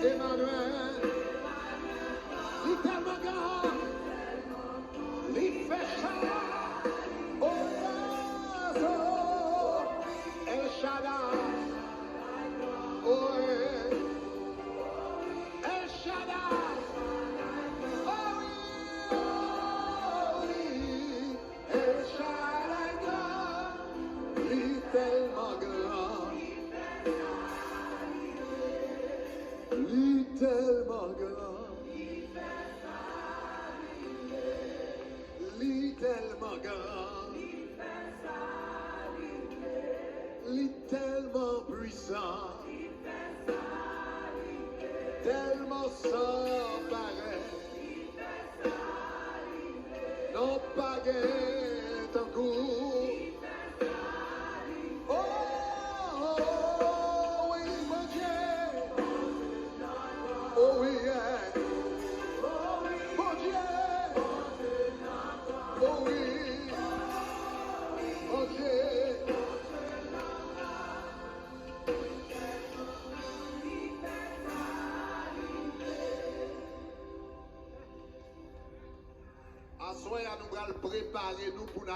Emmanuel, il est tellement grand, il fait ça, oh El Shaddai, oh El Shaddai, oh oui, El Shaddai grand, il est tellement grand, il est tellement grand. Tellement grand, il tellement puissant, tellement sans pareil, non pas guet en cours. Oh, oui, mon Dieu, oh oui, mon Dieu, oh oui, mon Dieu. À soir, nous allons préparer nous pour nous